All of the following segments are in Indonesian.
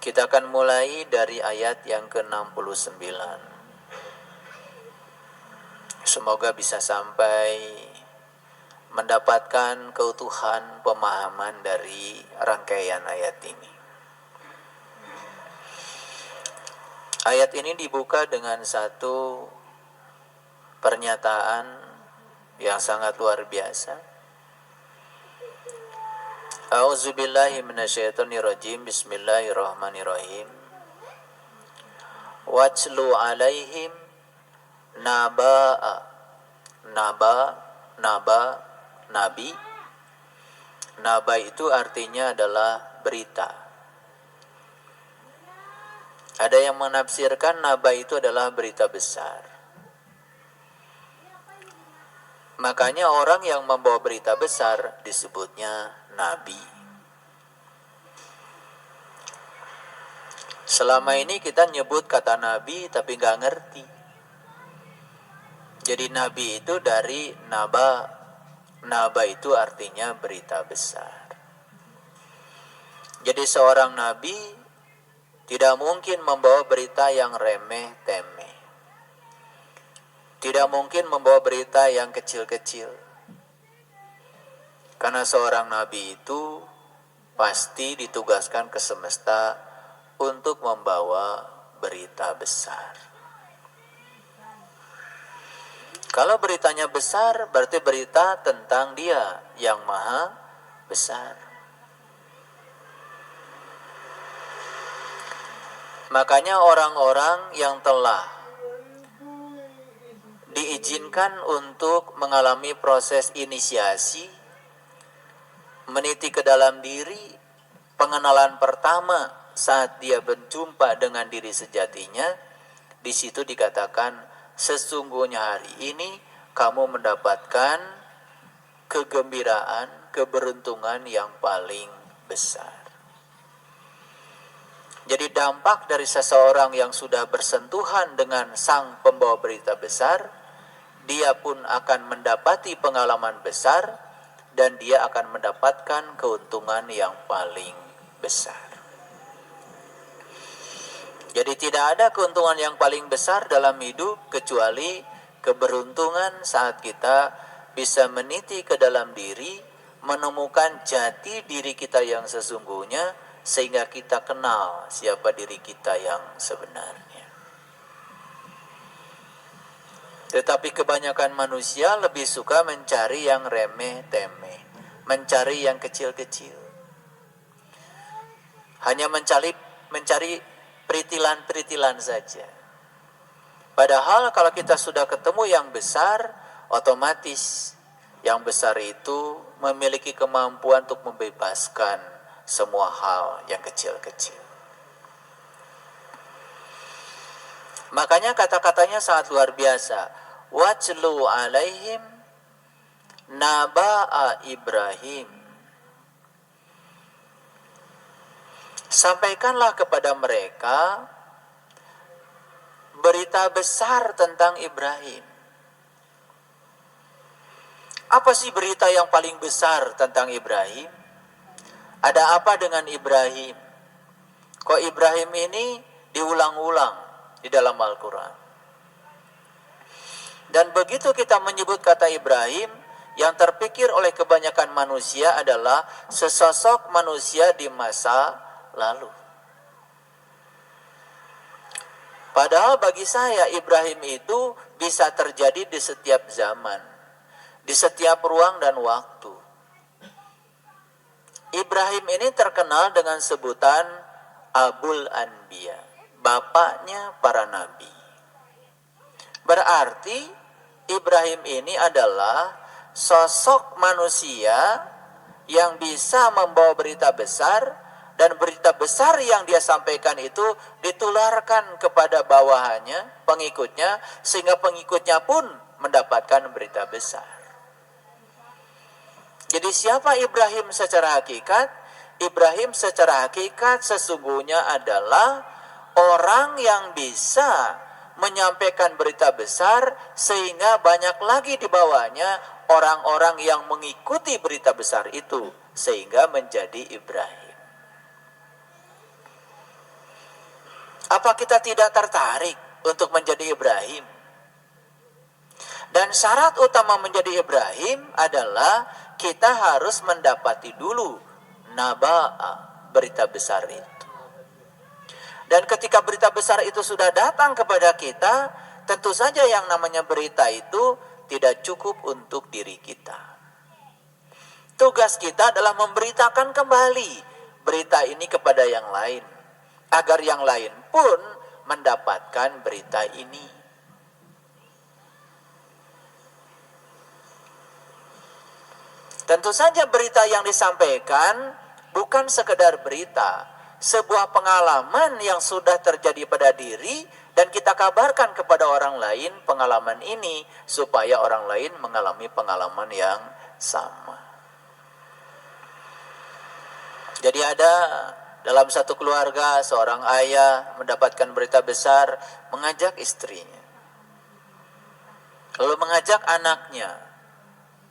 Kita akan mulai dari ayat yang ke-69. Semoga bisa sampai mendapatkan keutuhan pemahaman dari rangkaian ayat ini. Ayat ini dibuka dengan satu pernyataan yang sangat luar biasa. A'udzubillahi minasyaitonirrajim. Bismillahirrahmanirrahim. Watlu alaihim naba'a. Nabi. Naba itu artinya adalah berita. Ada yang menafsirkan naba itu adalah berita besar. Makanya orang yang membawa berita besar disebutnya nabi. Selama ini kita nyebut kata nabi tapi gak ngerti. Jadi nabi itu dari naba. Naba itu artinya berita besar. Jadi seorang nabi tidak mungkin membawa berita yang remeh-temeh. Tidak mungkin membawa berita yang kecil-kecil. Karena seorang nabi itu pasti ditugaskan ke semesta untuk membawa berita besar. Kalau beritanya besar, berarti berita tentang Dia yang maha besar. Makanya orang-orang yang telah diizinkan untuk mengalami proses inisiasi, meniti ke dalam diri, pengenalan pertama saat dia berjumpa dengan diri sejatinya, di situ dikatakan, sesungguhnya hari ini kamu mendapatkan kegembiraan, keberuntungan yang paling besar. Jadi dampak dari seseorang yang sudah bersentuhan dengan sang pembawa berita besar, dia pun akan mendapati pengalaman besar dan dia akan mendapatkan keuntungan yang paling besar. Jadi tidak ada keuntungan yang paling besar dalam hidup kecuali keberuntungan saat kita bisa meniti ke dalam diri, menemukan jati diri kita yang sesungguhnya, sehingga kita kenal siapa diri kita yang sebenarnya. Tetapi kebanyakan manusia lebih suka mencari yang remeh-temeh, mencari yang kecil-kecil. Hanya mencari peritilan-peritilan saja. Padahal kalau kita sudah ketemu yang besar, otomatis yang besar itu memiliki kemampuan untuk membebaskan semua hal yang kecil-kecil. Makanya kata-katanya sangat luar biasa. Watlu alaihim naba'a Ibrahim. Sampaikanlah kepada mereka berita besar tentang Ibrahim. Apa sih berita yang paling besar tentang Ibrahim? Ada apa dengan Ibrahim? Kok Ibrahim ini diulang-ulang di dalam Al-Quran? Dan begitu kita menyebut kata Ibrahim, yang terpikir oleh kebanyakan manusia adalah sesosok manusia di masa lalu. Padahal bagi saya Ibrahim itu bisa terjadi di setiap zaman, di setiap ruang dan waktu. Ibrahim ini terkenal dengan sebutan Abul Anbiya, bapaknya para nabi. Berarti Ibrahim ini adalah sosok manusia yang bisa membawa berita besar, dan berita besar yang dia sampaikan itu ditularkan kepada bawahannya, pengikutnya, sehingga pengikutnya pun mendapatkan berita besar. Jadi siapa Ibrahim secara hakikat? Ibrahim secara hakikat sesungguhnya adalah orang yang bisa menyampaikan berita besar, sehingga banyak lagi di bawahnya orang-orang yang mengikuti berita besar itu, sehingga menjadi Ibrahim. Apa kita tidak tertarik untuk menjadi Ibrahim? Dan syarat utama menjadi Ibrahim adalah kita harus mendapati dulu naba'a, berita besar itu. Dan ketika berita besar itu sudah datang kepada kita, tentu saja yang namanya berita itu tidak cukup untuk diri kita. Tugas kita adalah memberitakan kembali berita ini kepada yang lain, agar yang lain pun mendapatkan berita ini. Tentu saja berita yang disampaikan bukan sekedar berita, sebuah pengalaman yang sudah terjadi pada diri dan kita kabarkan kepada orang lain pengalaman ini supaya orang lain mengalami pengalaman yang sama. Jadi ada dalam satu keluarga seorang ayah mendapatkan berita besar, mengajak istrinya, lalu mengajak anaknya,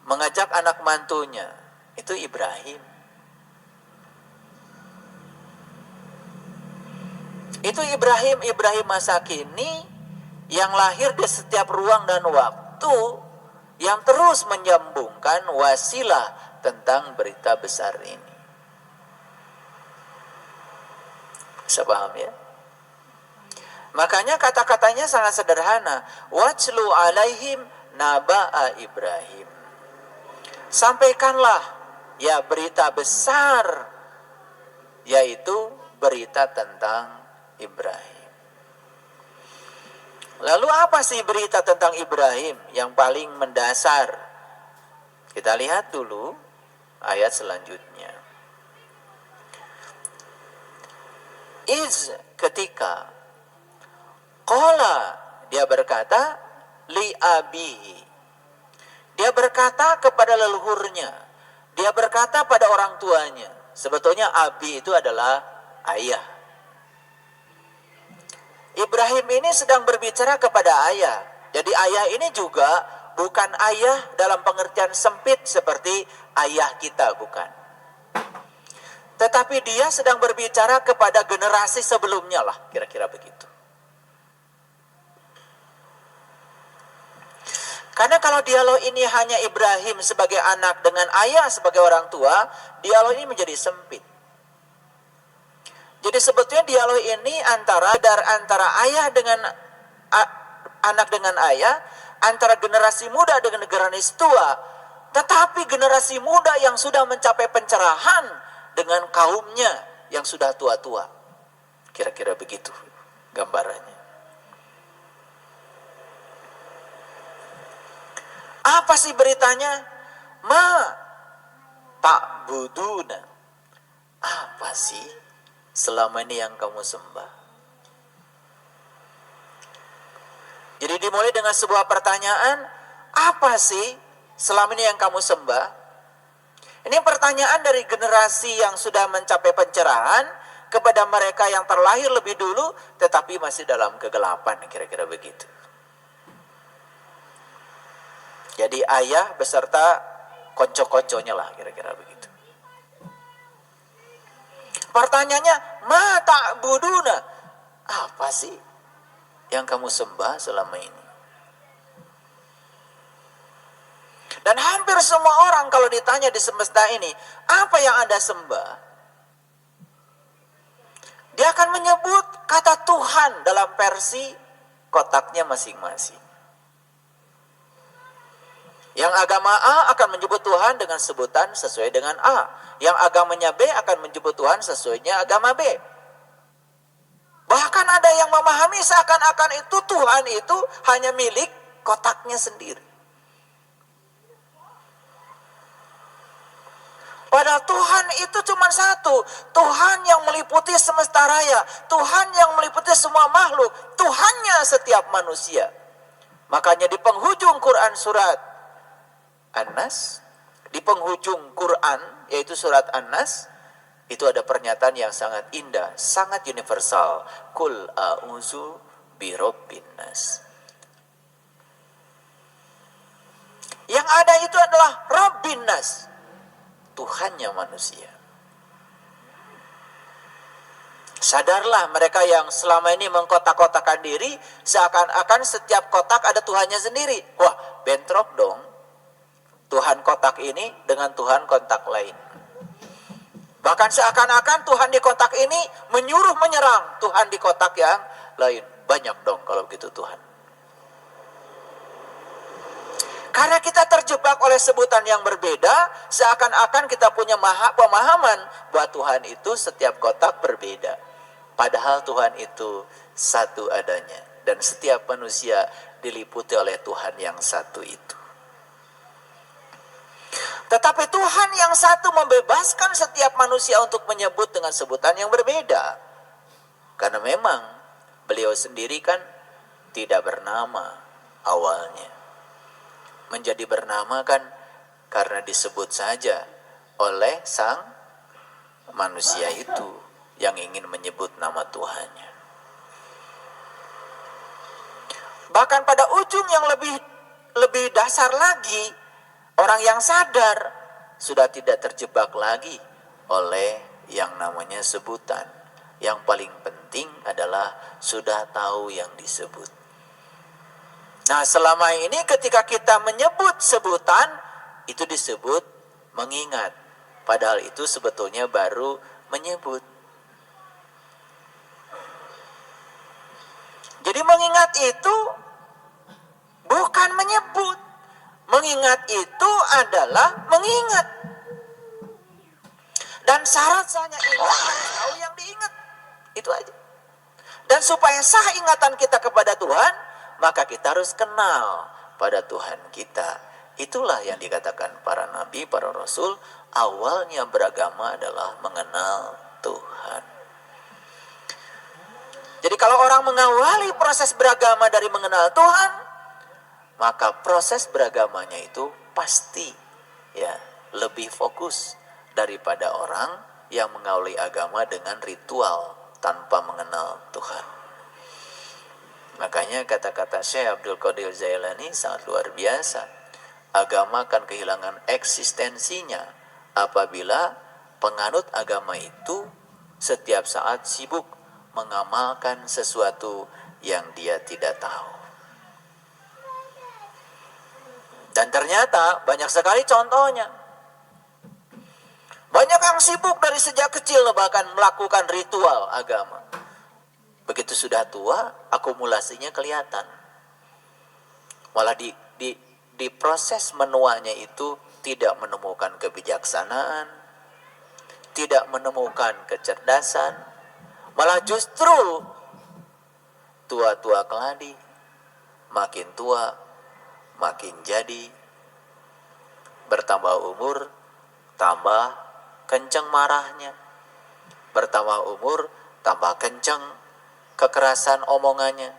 mengajak anak mantunya. Itu Ibrahim. Itu Ibrahim masa kini yang lahir di setiap ruang dan waktu, yang terus menyambungkan wasilah tentang berita besar ini. Bisa paham ya? Makanya kata-katanya sangat sederhana. Wajlu alaihim naba'a Ibrahim. Sampaikanlah ya berita besar, yaitu berita tentang Ibrahim. Lalu apa sih berita tentang Ibrahim yang paling mendasar? Kita lihat dulu ayat selanjutnya. Ketika qala, dia berkata li abihi, dia berkata kepada leluhurnya, dia berkata pada orang tuanya. Sebetulnya abi itu adalah ayah. Ibrahim ini sedang berbicara kepada ayah. Jadi ayah ini juga bukan ayah dalam pengertian sempit seperti ayah kita, bukan. Tetapi dia sedang berbicara kepada generasi sebelumnya lah, kira-kira begitu. Karena kalau dialog ini hanya Ibrahim sebagai anak dengan ayah sebagai orang tua, dialog ini menjadi sempit. Jadi sebetulnya dialog ini antara ayah dengan anak dengan ayah, antara generasi muda dengan generasi tua. Tetapi generasi muda yang sudah mencapai pencerahan dengan kaumnya yang sudah tua-tua. Kira-kira begitu gambarannya. Apa sih beritanya? Ma ta'buduna. Apa sih selama ini yang kamu sembah? Jadi dimulai dengan sebuah pertanyaan, apa sih selama ini yang kamu sembah? Ini pertanyaan dari generasi yang sudah mencapai pencerahan kepada mereka yang terlahir lebih dulu tetapi masih dalam kegelapan, kira-kira begitu. Jadi ayah beserta konco-konconya lah, kira-kira begitu. Pertanyaannya, ma ta'buduna. Apa sih yang kamu sembah selama ini? Dan hampir semua orang kalau ditanya di semesta ini, apa yang Anda sembah? Dia akan menyebut kata Tuhan dalam versi kotaknya masing-masing. Yang agama A akan menyebut Tuhan dengan sebutan sesuai dengan A. Yang agamanya B akan menyebut Tuhan sesuainya agama B. Bahkan ada yang memahami seakan-akan itu Tuhan itu hanya milik kotaknya sendiri. Padahal Tuhan itu cuma satu. Tuhan yang meliputi semesta raya. Tuhan yang meliputi semua makhluk. Tuhannya setiap manusia. Makanya di penghujung Quran surat An-Nas, di penghujung Quran yaitu surat An-Nas, itu ada pernyataan yang sangat indah, sangat universal. Qul a'udzu birabbin nas. Yang ada itu adalah Rabbin nas, Tuhannya manusia. Sadarlah mereka yang selama ini mengkotak-kotakan diri, seakan-akan setiap kotak ada Tuhannya sendiri. Wah, bentrok dong. Tuhan kotak ini dengan Tuhan kotak lain. Bahkan seakan-akan Tuhan di kotak ini menyuruh menyerang Tuhan di kotak yang lain. Banyak dong kalau begitu Tuhan. Karena kita terjebak oleh sebutan yang berbeda, seakan-akan kita punya pemahaman bahwa Tuhan itu setiap kotak berbeda. Padahal Tuhan itu satu adanya. Dan setiap manusia diliputi oleh Tuhan yang satu itu. Tetapi Tuhan yang satu membebaskan setiap manusia untuk menyebut dengan sebutan yang berbeda. Karena memang beliau sendiri kan tidak bernama awalnya. Menjadi bernama kan karena disebut saja oleh sang manusia itu yang ingin menyebut nama Tuhannya. Bahkan pada ujung yang lebih dasar lagi, orang yang sadar sudah tidak terjebak lagi oleh yang namanya sebutan. Yang paling penting adalah sudah tahu yang disebut. Nah, selama ini ketika kita menyebut sebutan, itu disebut mengingat. Padahal itu sebetulnya baru menyebut. Jadi mengingat itu bukan menyebut. Mengingat itu adalah mengingat. Dan syarat sahnya ingat harus tahu yang diingat. Itu aja. Dan supaya sah ingatan kita kepada Tuhan, maka kita harus kenal pada Tuhan kita. Itulah yang dikatakan para nabi, para rasul, awalnya beragama adalah mengenal Tuhan. Jadi kalau orang mengawali proses beragama dari mengenal Tuhan, maka proses beragamanya itu pasti ya lebih fokus daripada orang yang mengawali agama dengan ritual tanpa mengenal Tuhan. Makanya kata-kata Syekh Abdul Qadir Jailani sangat luar biasa. Agama akan kehilangan eksistensinya apabila penganut agama itu setiap saat sibuk mengamalkan sesuatu yang dia tidak tahu. Dan ternyata banyak sekali contohnya. Banyak yang sibuk dari sejak kecil bahkan melakukan ritual agama. Begitu sudah tua, akumulasinya kelihatan. Malah di proses menuanya itu tidak menemukan kebijaksanaan, tidak menemukan kecerdasan, malah justru tua-tua keladi, makin tua, makin jadi, bertambah umur, tambah kencang marahnya, bertambah umur, tambah kencang kekerasan omongannya,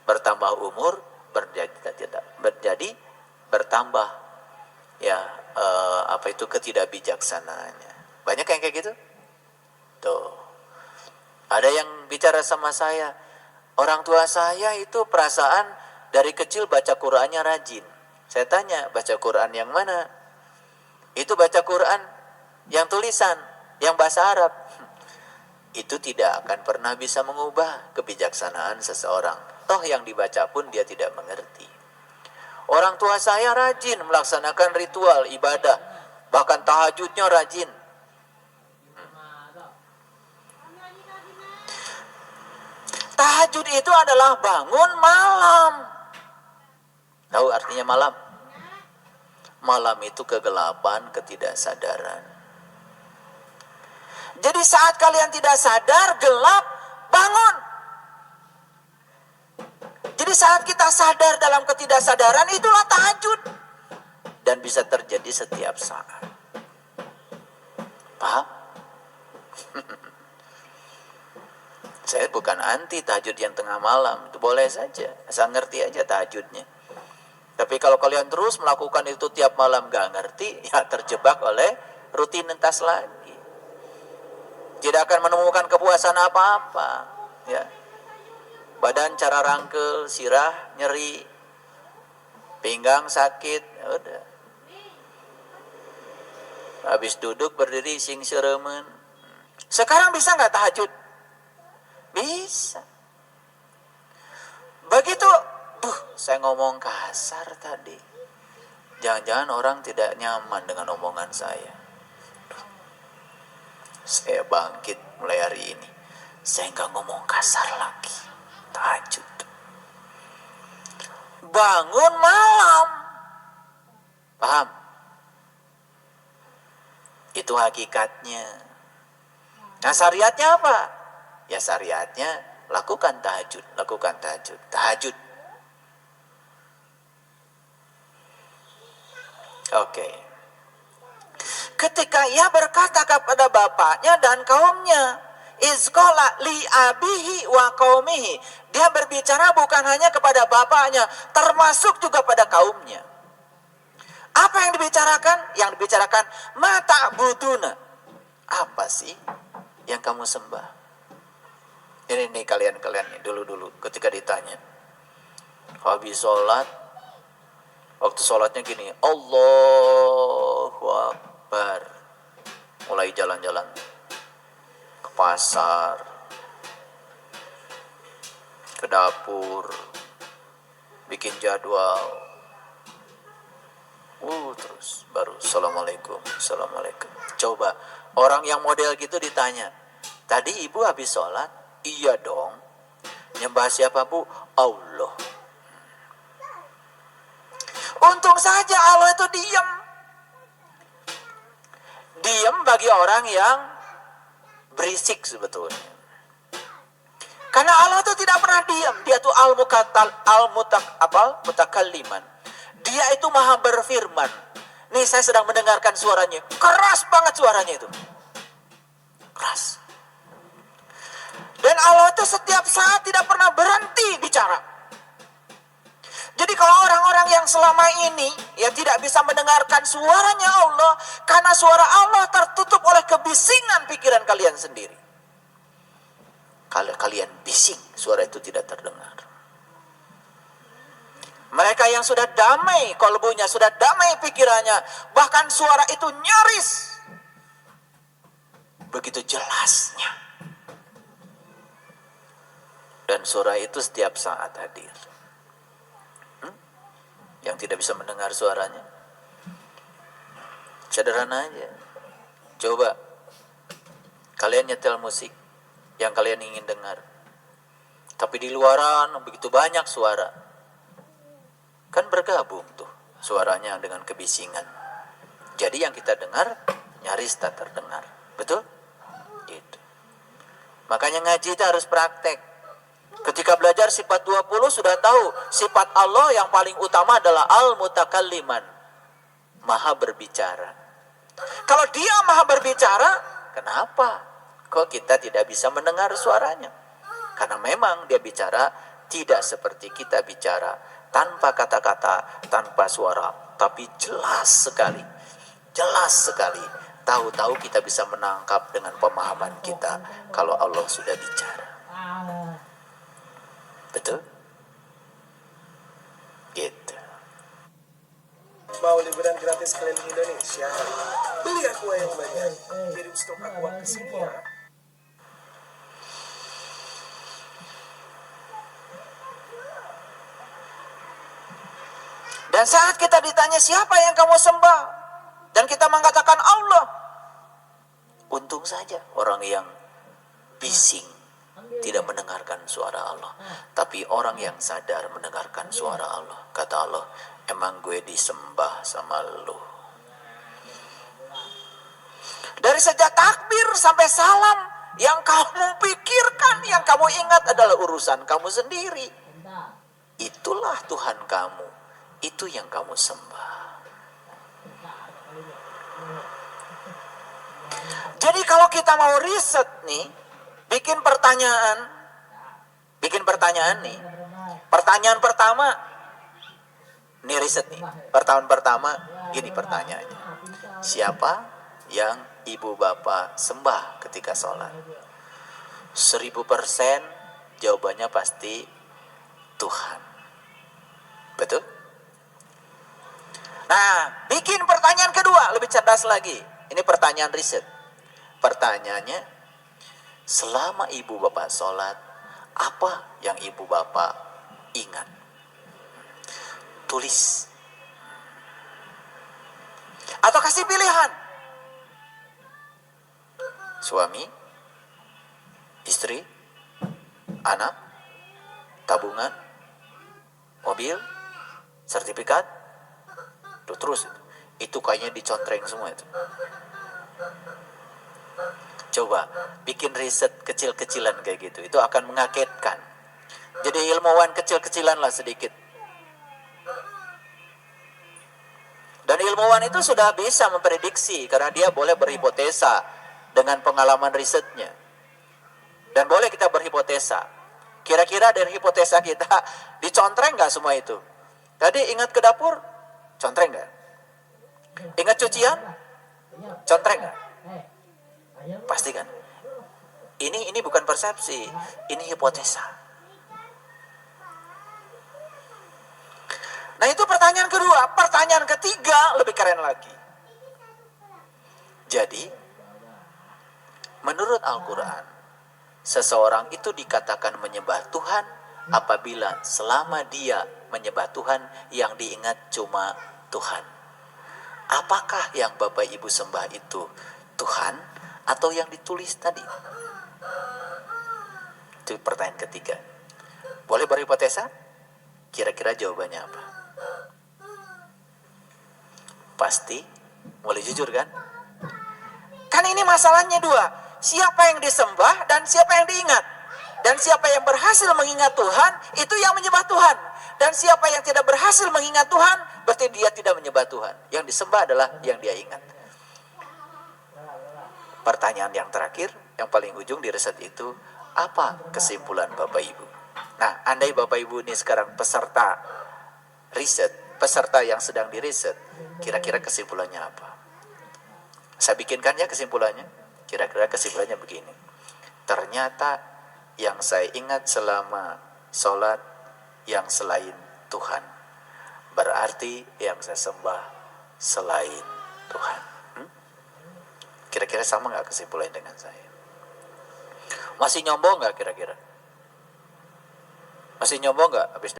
bertambah umur, bertambah ketidakbijaksanaannya. Banyak yang kayak gitu. Tuh. Ada yang bicara sama saya, orang tua saya itu perasaan dari kecil baca Qur'annya rajin. Saya tanya, baca Qur'an yang mana? Itu baca Qur'an yang tulisan, yang bahasa Arab. Itu tidak akan pernah bisa mengubah kebijaksanaan seseorang. Toh yang dibaca pun dia tidak mengerti. Orang tua saya rajin melaksanakan ritual ibadah, bahkan tahajudnya rajin. Tahajud itu adalah bangun malam. Tahu artinya malam? Malam itu kegelapan, ketidaksadaran. Jadi saat kalian tidak sadar, gelap, bangun. Jadi saat kita sadar dalam ketidaksadaran, itulah tahajud. Dan bisa terjadi setiap saat. Paham? Saya bukan anti tahajud yang tengah malam. Itu boleh saja. Asal ngerti aja tahajudnya. Tapi kalau kalian terus melakukan itu tiap malam gak ngerti, ya terjebak oleh rutinitas lagi. Tidak akan menemukan kepuasan apa-apa. Ya. Badan cara rangkel, sirah nyeri, pinggang sakit, ya udah. Habis duduk berdiri sing seremen. Sekarang bisa nggak tahajud? Bisa. Begitu, saya ngomong kasar tadi. Jangan-jangan orang tidak nyaman dengan omongan saya. Saya bangkit mulai hari ini. Saya nggak ngomong kasar lagi. Tahajud. Bangun malam. Paham? Itu hakikatnya. Nah, syariatnya apa? Ya syariatnya lakukan tahajud, lakukan tahajud, tahajud. Oke. Ketika ia berkata kepada bapaknya dan kaumnya, izqala li abihi wa qaumihi. Dia berbicara bukan hanya kepada bapaknya, termasuk juga pada kaumnya. Apa yang dibicarakan? Yang dibicarakan mata buduna. Apa sih yang kamu sembah? Ini kalian-kalian nih dulu ketika ditanya. Habis sholat, waktu sholatnya gini, Allahu Akbar. Mulai jalan-jalan ke pasar, ke dapur, bikin jadwal. Terus baru Assalamualaikum. Coba orang yang model gitu ditanya, tadi ibu habis sholat? Iya dong. Nyembah siapa bu? Allah. Untung saja Allah itu diam. Diam bagi orang yang berisik sebetulnya. Karena Allah itu tidak pernah diam. Dia itu mutakalliman. Dia itu maha berfirman. Nih saya sedang mendengarkan suaranya. Keras banget suaranya itu. Keras. Dan Allah itu setiap saat tidak pernah berhenti bicara. Jadi kalau orang-orang yang selama ini ya tidak bisa mendengarkan suaranya Allah, karena suara Allah tertutup oleh kebisingan pikiran kalian sendiri. Kalau kalian bising, suara itu tidak terdengar. Mereka yang sudah damai kolbunya, sudah damai pikirannya, bahkan suara itu nyaris. Begitu jelasnya. Dan suara itu setiap saat hadir. Yang tidak bisa mendengar suaranya, sederhana aja. Coba kalian nyetel musik yang kalian ingin dengar, tapi di luaran begitu banyak suara. Kan bergabung tuh suaranya dengan kebisingan. Jadi yang kita dengar nyaris tak terdengar. Betul? Gitu. Makanya ngaji itu harus praktek. Ketika belajar sifat 20 sudah tahu sifat Allah yang paling utama adalah al-mutakalliman. Maha berbicara. Kalau dia maha berbicara, kenapa? Kok kita tidak bisa mendengar suaranya? Karena memang dia bicara tidak seperti kita bicara. Tanpa kata-kata, tanpa suara. Tapi jelas sekali. Jelas sekali. Tahu-tahu kita bisa menangkap dengan pemahaman kita kalau Allah sudah bicara. Betul? Gitu. Mau liburan gratis keliling Indonesia? Beli aqua yang banyak. Kirim stok aqua ke sini ya. Dan saat kita ditanya siapa yang kamu sembah, dan kita mengatakan Allah, untung saja orang yang bising tidak mendengarkan suara Allah. Tapi orang yang sadar mendengarkan suara Allah. Kata Allah, emang gue disembah sama lu. Dari sejak takbir sampai salam, yang kamu pikirkan, yang kamu ingat adalah urusan kamu sendiri. Itulah Tuhan kamu. Itu yang kamu sembah. Jadi kalau kita mau riset nih, bikin pertanyaan nih. Pertanyaan pertama, nih riset nih. Pertanyaan pertama, gini pertanyaannya. Siapa yang ibu bapak sembah ketika sholat? 1000% jawabannya pasti Tuhan. Betul? Nah, bikin pertanyaan kedua, lebih cerdas lagi. Ini pertanyaan riset. Pertanyaannya, selama ibu bapak sholat, apa yang ibu bapak ingat? Tulis. Atau kasih pilihan. Suami, istri, anak, tabungan, mobil, sertifikat, tuh terus itu kayaknya dicontreng semua itu. Coba bikin riset kecil-kecilan kayak gitu, itu akan mengagetkan. Jadi ilmuwan kecil-kecilan lah sedikit. Dan ilmuwan itu sudah bisa memprediksi karena dia boleh berhipotesa dengan pengalaman risetnya. Dan boleh kita berhipotesa. Kira-kira dari hipotesa kita dicontreng nggak semua itu? Tadi ingat ke dapur, contreng nggak? Ingat cucian, contreng nggak? Pasti kan? Ini bukan persepsi, ini hipotesa. Nah itu pertanyaan kedua. Pertanyaan ketiga lebih keren lagi. Jadi, menurut Al-Quran, seseorang itu dikatakan menyembah Tuhan apabila selama dia menyembah Tuhan yang diingat cuma Tuhan. Apakah yang Bapak Ibu sembah itu Tuhan atau yang ditulis tadi? Itu pertanyaan ketiga. Boleh berhipotesa? Kira-kira jawabannya apa? Pasti, boleh jujur kan? Kan ini masalahnya dua. Siapa yang disembah dan siapa yang diingat. Dan siapa yang berhasil mengingat Tuhan, itu yang menyembah Tuhan. Dan siapa yang tidak berhasil mengingat Tuhan, berarti dia tidak menyembah Tuhan. Yang disembah adalah yang dia ingat. Pertanyaan yang terakhir, yang paling ujung di riset itu, apa kesimpulan Bapak Ibu? Nah, andai Bapak Ibu ini sekarang peserta riset, peserta yang sedang diriset, kira-kira kesimpulannya apa? Saya bikinkan ya kesimpulannya. Kira-kira kesimpulannya begini. Ternyata yang saya ingat selama sholat yang selain Tuhan. Berarti yang saya sembah selain Tuhan. Kira-kira sama gak kesimpulannya dengan saya? Masih nyombong gak kira-kira? Masih nyombong gak habis